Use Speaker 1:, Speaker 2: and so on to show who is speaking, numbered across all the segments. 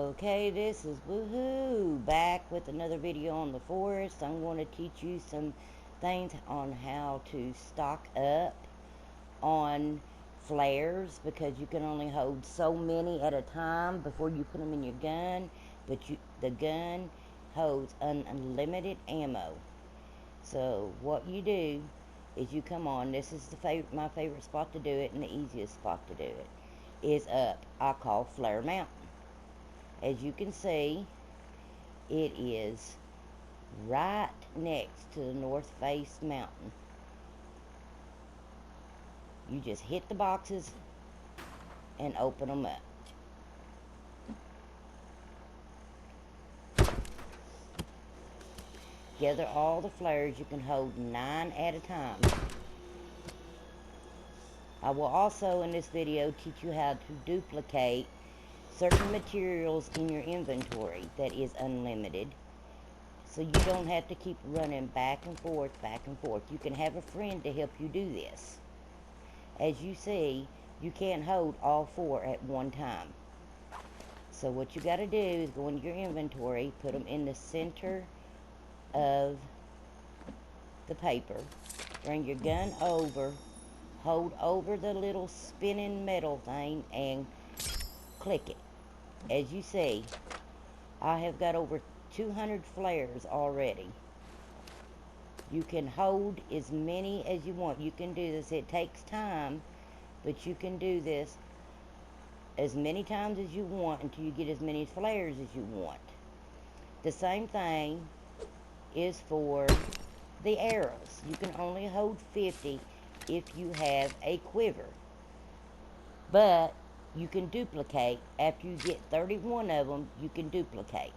Speaker 1: Okay, this is Woo-hoo, back with another video on the forest. I'm going to teach you some things on how to stock up on flares, because you can only hold so many at a time before you put them in your gun, but the gun holds unlimited ammo. So what you do is you come on, this is my favorite spot to do it, and the easiest spot to do it is up, I call Flare Mountain. As you can see, it is right next to the North Face Mountain. You just hit the boxes and open them up. Gather all the flares. You can hold 9 at a time. I will also in this video teach you how to duplicate certain materials in your inventory that is unlimited, so you don't have to keep running back and forth. You can have a friend to help you do this. As you see, you can't hold all 4 at one time. So what you got to do is go into your inventory, put them in the center of the paper, bring your gun over, hold over the little spinning metal thing, and click it. As you see, I have got over 200 flares already. You can hold as many as you want. You can do this. It takes time, but you can do this as many times as you want until you get as many flares as you want. The same thing is for the arrows. You can only hold 50 if you have a quiver, but you can duplicate. After you get 31 of them, you can duplicate.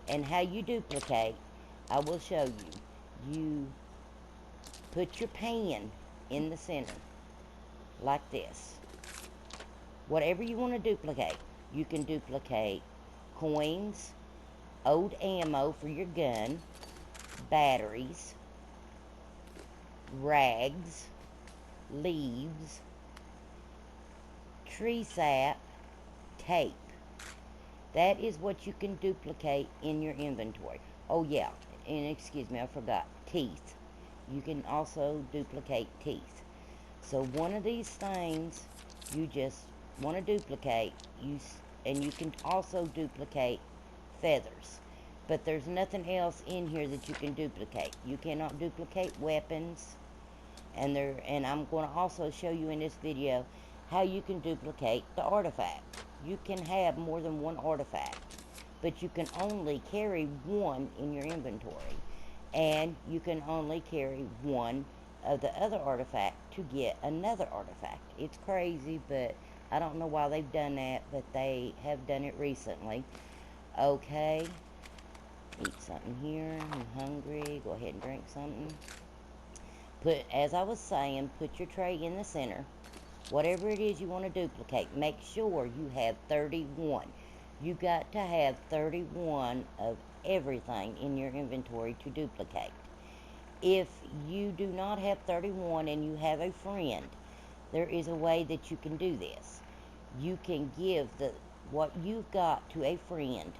Speaker 1: And how you duplicate, I will show you. You put your pan in the center like this. Whatever you want to duplicate, you can duplicate coins, old ammo for your gun, batteries, rags, leaves, tree sap, tape. That is what you can duplicate in your inventory. Oh yeah, and excuse me, I forgot, teeth. You can also duplicate teeth. So one of these things you just want to duplicate, and you can also duplicate feathers. But there's nothing else in here that you can duplicate. You cannot duplicate weapons, and I'm going to also show you in this video how you can duplicate the artifact. You can have more than one artifact, but you can only carry one in your inventory, and you can only carry one of the other artifact to get another artifact. It's crazy, but I don't know why they've done that, but they have done it recently. Okay, eat something here. I'm hungry. Go ahead and drink something. As I was saying, put your tray in the center. Whatever it is you want to duplicate, make sure you have 31. You got to have 31 of everything in your inventory to duplicate. If you do not have 31 and you have a friend, there is a way that you can do this. You can give what you've got to a friend.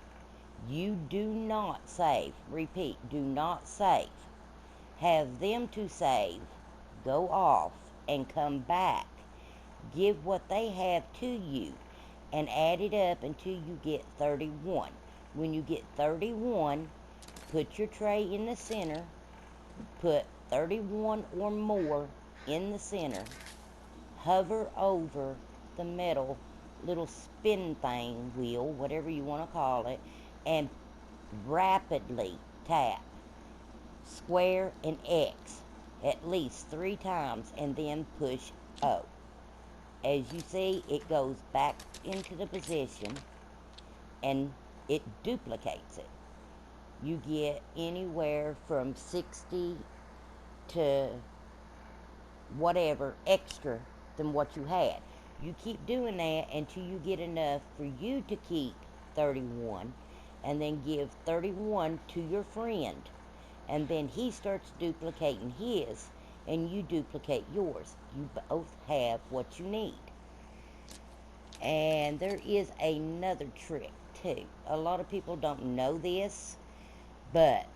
Speaker 1: You do not save. Repeat, do not save. Have them to save, go off, and come back. Give what they have to you and add it up until you get 31. When you get 31, put your tray in the center, put 31 or more in the center, hover over the metal little spin thing, wheel, whatever you want to call it, and rapidly tap square and X at least 3 times, and then push O. As you see, it goes back into the position and it duplicates it. You get anywhere from 60 to whatever extra than what you had. You keep doing that until you get enough for you to keep 31, and then give 31 to your friend, and then he starts duplicating his and you duplicate yours. You both have what you need. And there is another trick too. A lot of people don't know this, but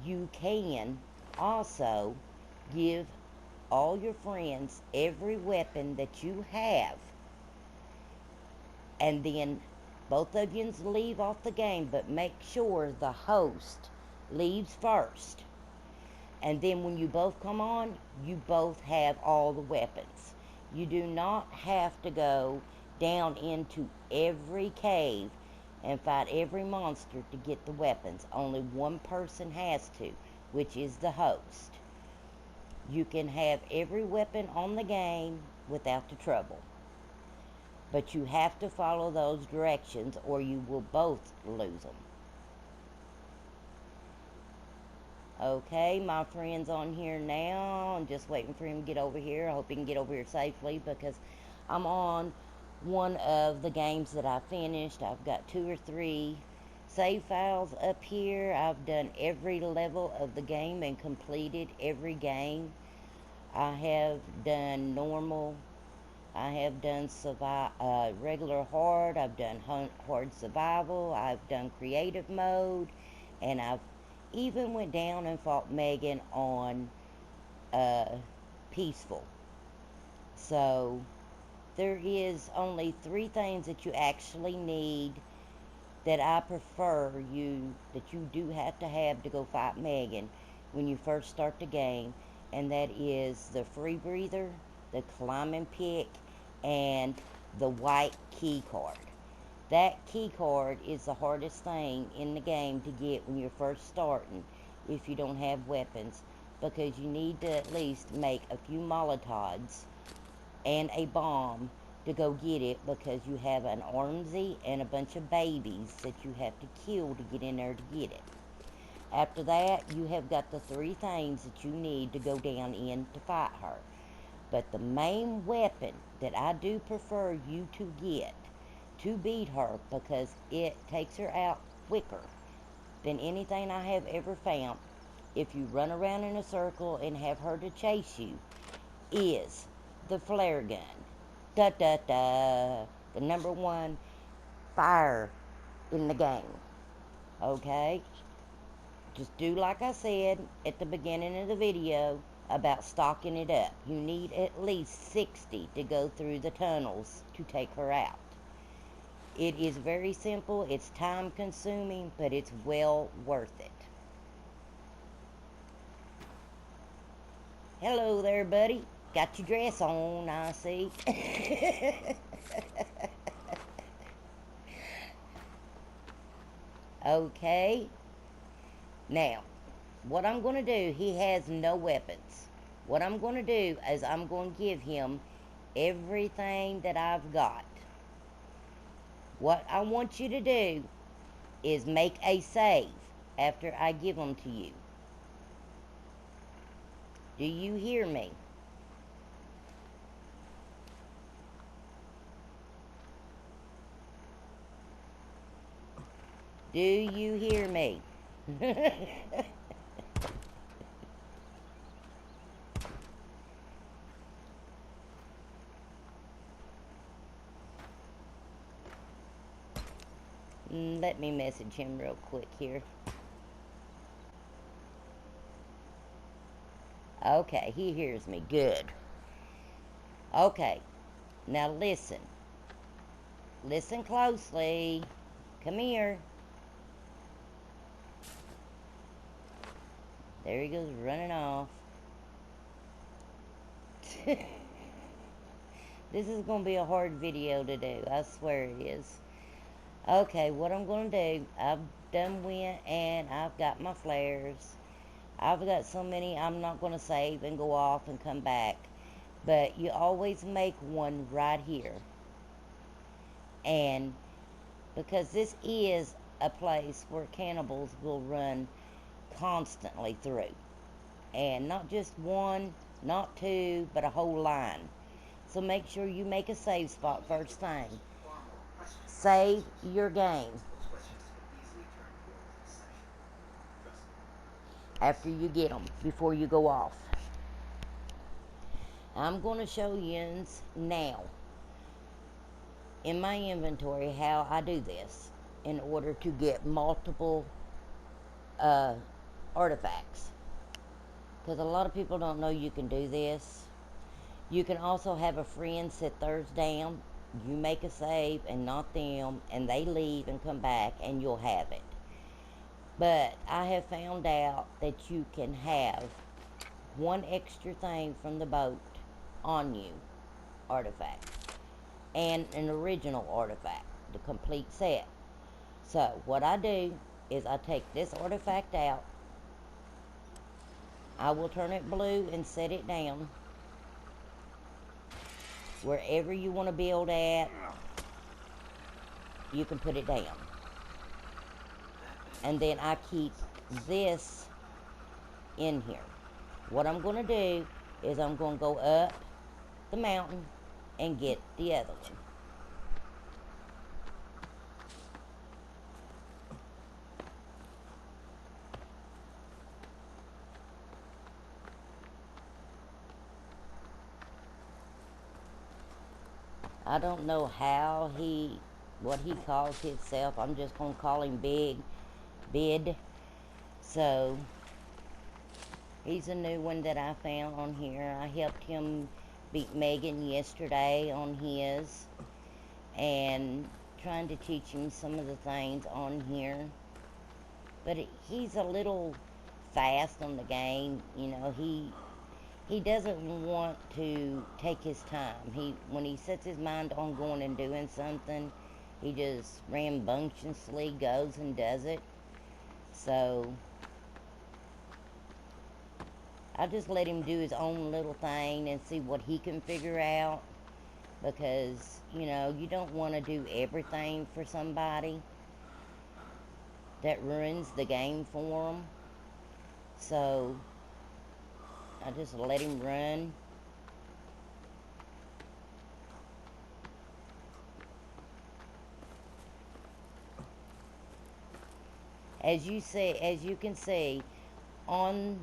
Speaker 1: you can also give all your friends every weapon that you have, and then both of you leave off the game, but make sure the host leaves first. And then when you both come on, you both have all the weapons. You do not have to go down into every cave and fight every monster to get the weapons. Only one person has to, which is the host. You can have every weapon on the game without the trouble. But you have to follow those directions or you will both lose them. Okay, my friend's on here now. I'm just waiting for him to get over here. I hope he can get over here safely because I'm on one of the games that I finished. I've got 2 or 3 save files up here. I've done every level of the game and completed every game. I have done normal. I have done regular hard. I've done hard survival. I've done creative mode. And I've even went down and fought Megan on peaceful. So there is only 3 things that you actually need that I prefer that you do have to go fight Megan when you first start the game, and that is the free breather, the climbing pick, and the white key card. That key card is the hardest thing in the game to get when you're first starting if you don't have weapons, because you need to at least make a few Molotovs and a bomb to go get it, because you have an armsy and a bunch of babies that you have to kill to get in there to get it. After that, you have got the 3 things that you need to go down in to fight her. But the main weapon that I do prefer you to get to beat her, because it takes her out quicker than anything I have ever found, if you run around in a circle and have her to chase you, is the flare gun. Da da da. The number 1 fire in the game. Okay? Just do like I said at the beginning of the video about stocking it up. You need at least 60 to go through the tunnels to take her out. It is very simple. It's time consuming, but it's well worth it. Hello there, buddy. Got your dress on, I see. Okay. Now, what I'm going to do, he has no weapons. What I'm going to do is I'm going to give him everything that I've got. What I want you to do is make a save after I give them to you. Do you hear me? Do you hear me? Let me message him real quick here. Okay, he hears me. Good. Okay, now listen. Listen closely. Come here. There he goes running off. This is going to be a hard video to do. I swear it is. Okay, what I'm going to do, I've done went and I've got my flares. I've got so many, I'm not going to save and go off and come back. But you always make one right here. And because this is a place where cannibals will run constantly through. And not just one, not 2, but a whole line. So make sure you make a save spot first thing. Save your game after you get them, before you go off. I'm going to show you now in my inventory how I do this. in order to get multiple artifacts. Because a lot of people don't know you can do this. You can also have a friend sit theirs down, you make a save and not them, and they leave and come back and you'll have it. But I have found out that you can have one extra thing from the boat on you, artifact, and an original artifact, the complete set. So what I do is I take this artifact out, I will turn it blue and set it down wherever you want to build at. You can put it down, and then I keep this in here. What I'm going to do is I'm going to go up the mountain and get the other one. I don't know what he calls himself. I'm just going to call him Bid. So, he's a new one that I found on here. I helped him beat Megan yesterday on his, and trying to teach him some of the things on here. But he's a little fast on the game. You know, he doesn't want to take his time. When he sets his mind on going and doing something, he just rambunctiously goes and does it. So I just let him do his own little thing and see what he can figure out, because, you know, you don't want to do everything for somebody. That ruins the game for them. So I just let him run. As you can see on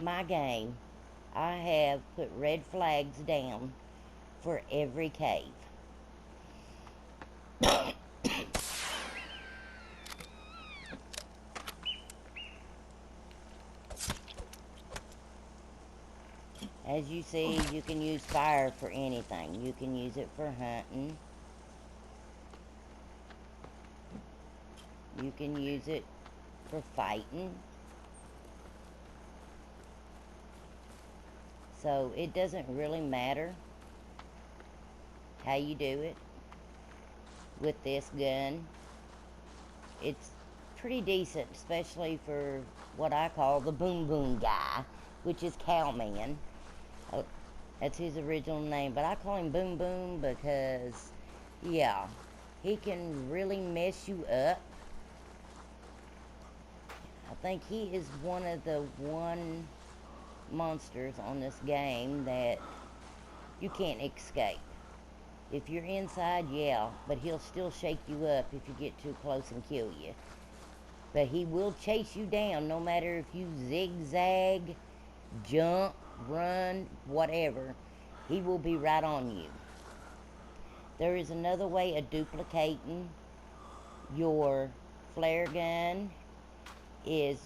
Speaker 1: my game, I have put red flags down for every cave. As you see, you can use fire for anything. You can use it for hunting. You can use it for fighting. So it doesn't really matter how you do it with this gun. It's pretty decent, especially for what I call the boom boom guy, which is Cowman. That's his original name, but I call him Boom Boom because, yeah, he can really mess you up. I think he is one of the monsters on this game that you can't escape. If you're inside, yeah, but he'll still shake you up if you get too close and kill you. But he will chase you down no matter if you zigzag, jump, run, whatever. He will be right on you. There is another way of duplicating your flare gun, is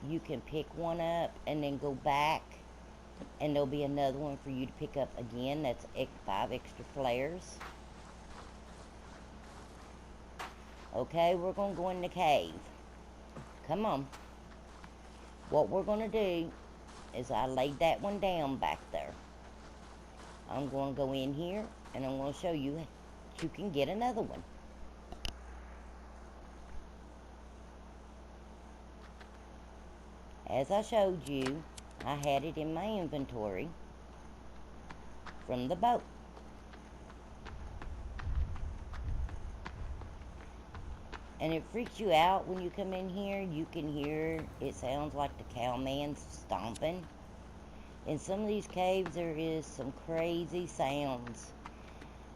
Speaker 1: you can pick one up and then go back, and there'll be another one for you to pick up again. That's 5 extra flares. Okay, we're going to go in the cave. Come on. What we're going to do is I laid that one down back there. I'm going to go in here and I'm going to show you you can get another one. As I showed you, I had it in my inventory from the boat. And it freaks you out when you come in here. You can hear, it sounds like the cowman stomping. In some of these caves, there is some crazy sounds.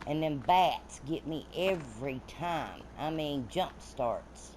Speaker 1: And them bats get me every time. I mean, jump starts.